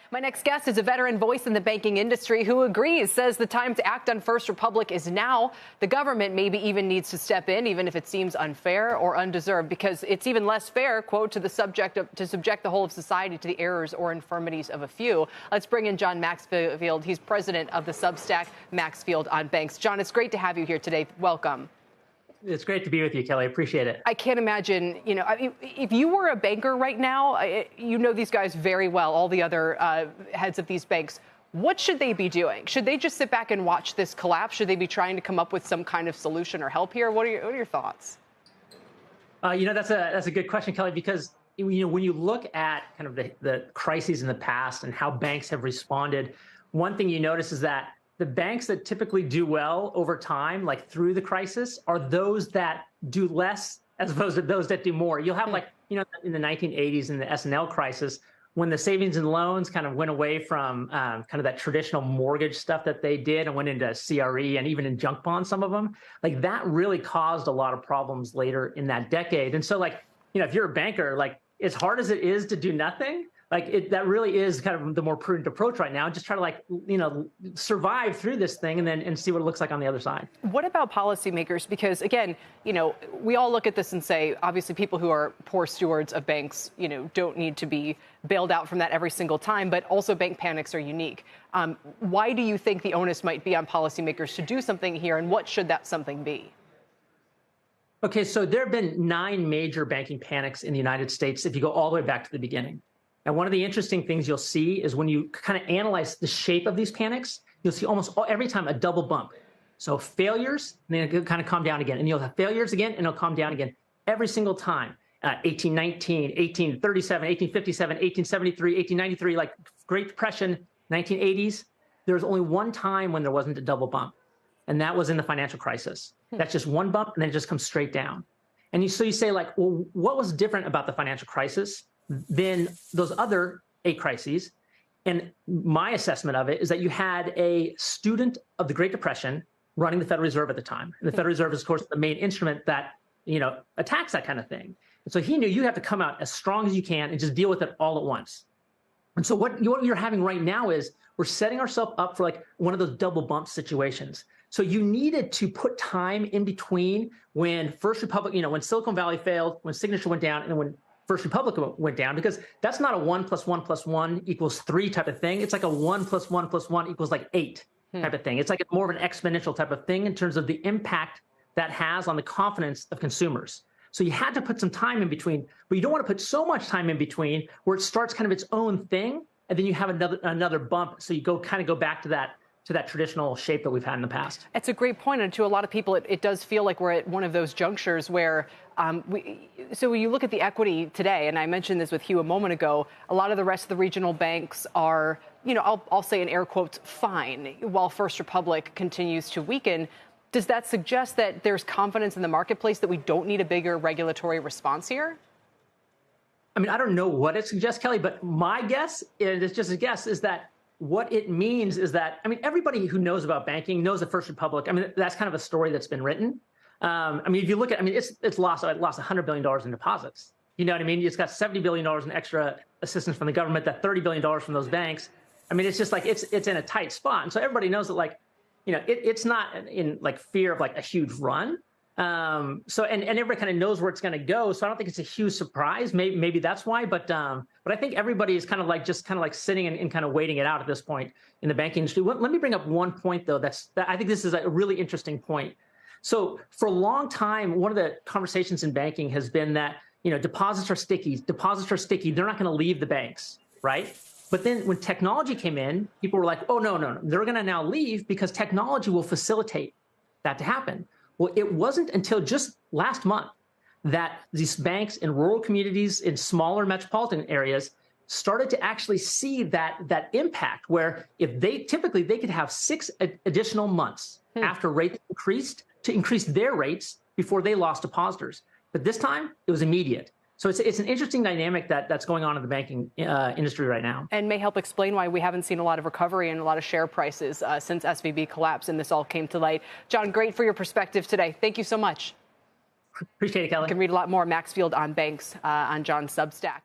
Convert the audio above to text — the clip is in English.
My next guest is a veteran voice in the banking industry who agrees, says the time to act on First Republic is now. The government maybe even needs to step in, even if it seems unfair or undeserved, because it's even less fair, quote, to subject the whole of society to the errors or infirmities of a few. Let's bring in John Maxfield. He's president of the Substack Maxfield on Banks. John, it's great to have you here today. Welcome. It's great to be with you, Kelly. I appreciate it. I can't imagine, if you were a banker right now, you know these guys very well, all the other heads of these banks. What should they be doing? Should they just sit back and watch this collapse? Should they be trying to come up with some kind of solution or help here? What are your thoughts? That's a good question, Kelly, because when you look at kind of the crises in the past and how banks have responded, one thing you notice is that the banks that typically do well over time, like through the crisis, are those that do less as opposed to those that do more. You'll have in the 1980s in the S&L crisis, when the savings and loans kind of went away from kind of that traditional mortgage stuff that they did and went into CRE and even in junk bonds, some of them, like that really caused a lot of problems later in that decade. And so if you're a banker, like as hard as it is to do nothing, that really is kind of the more prudent approach right now. Just try to survive through this thing and see what it looks like on the other side. What about policymakers? Because again, we all look at this and say, obviously people who are poor stewards of banks, don't need to be bailed out from that every single time, but also bank panics are unique. Why do you think the onus might be on policymakers to do something here, and what should that something be? Okay, so there have been 9 major banking panics in the United States if you go all the way back to the beginning. And one of the interesting things you'll see is when you kind of analyze the shape of these panics, you'll see almost every time a double bump. So failures, and then it'll kind of calm down again. And you'll have failures again, and it'll calm down again every single time. 1819, 1837, 1857, 1873, 1893, like Great Depression, 1980s. There was only one time when there wasn't a double bump, and that was in the financial crisis. That's just one bump, and then it just comes straight down. And so you say, well, what was different about the financial crisis than those other 8 crises? And my assessment of it is that you had a student of the Great Depression running the Federal Reserve at the time. And the Federal Reserve is, of course, the main instrument that, attacks that kind of thing. And so he knew you have to come out as strong as you can and just deal with it all at once. And so what you're having right now is we're setting ourselves up for one of those double bump situations. So you needed to put time in between when First Republic, when Silicon Valley failed, when Signature went down, and when First Republic went down, because that's not a 1 + 1 + 1 = 3 type of thing. It's like a 1 + 1 + 1 = 8 type of thing. It's like more of an exponential type of thing in terms of the impact that has on the confidence of consumers. So you had to put some time in between, but you don't want to put so much time in between where it starts kind of its own thing, and then you have another bump. So you go back to that traditional shape that we've had in the past. It's a great point. And to a lot of people, it does feel like we're at one of those junctures where so when you look at the equity today, and I mentioned this with Hugh a moment ago, a lot of the rest of the regional banks are, I'll say in air quotes, fine, while First Republic continues to weaken. Does that suggest that there's confidence in the marketplace that we don't need a bigger regulatory response here? I mean, I don't know what it suggests, Kelly, but my guess, and it's just a guess, is that what it means is that, everybody who knows about banking knows that First Republic, that's kind of a story that's been written. If you look at, it's lost $100 billion in deposits. You know what I mean? It's got $70 billion in extra assistance from the government, that $30 billion from those banks. It's just it's in a tight spot. And so everybody knows that it's not in fear of a huge run. So everybody kind of knows where it's going to go. So I don't think it's a huge surprise. Maybe that's why. But I think everybody is kind of sitting and kind of waiting it out at this point in the banking industry. Let me bring up one point, though. I think this is a really interesting point. So for a long time, one of the conversations in banking has been that, deposits are sticky. Deposits are sticky. They're not going to leave the banks, right? But then when technology came in, people were like, oh, no. They're going to now leave because technology will facilitate that to happen. Well, it wasn't until just last month that these banks in rural communities, in smaller metropolitan areas, started to actually see that impact, where if they could have 6 additional months after rates increased to increase their rates before they lost depositors. But this time it was immediate. So it's an interesting dynamic that's going on in the banking industry right now. And may help explain why we haven't seen a lot of recovery and a lot of share prices since SVB collapsed and this all came to light. John, great for your perspective today. Thank you so much. Appreciate it, Kelly. You can read a lot more Maxfield on Banks on John's Substack.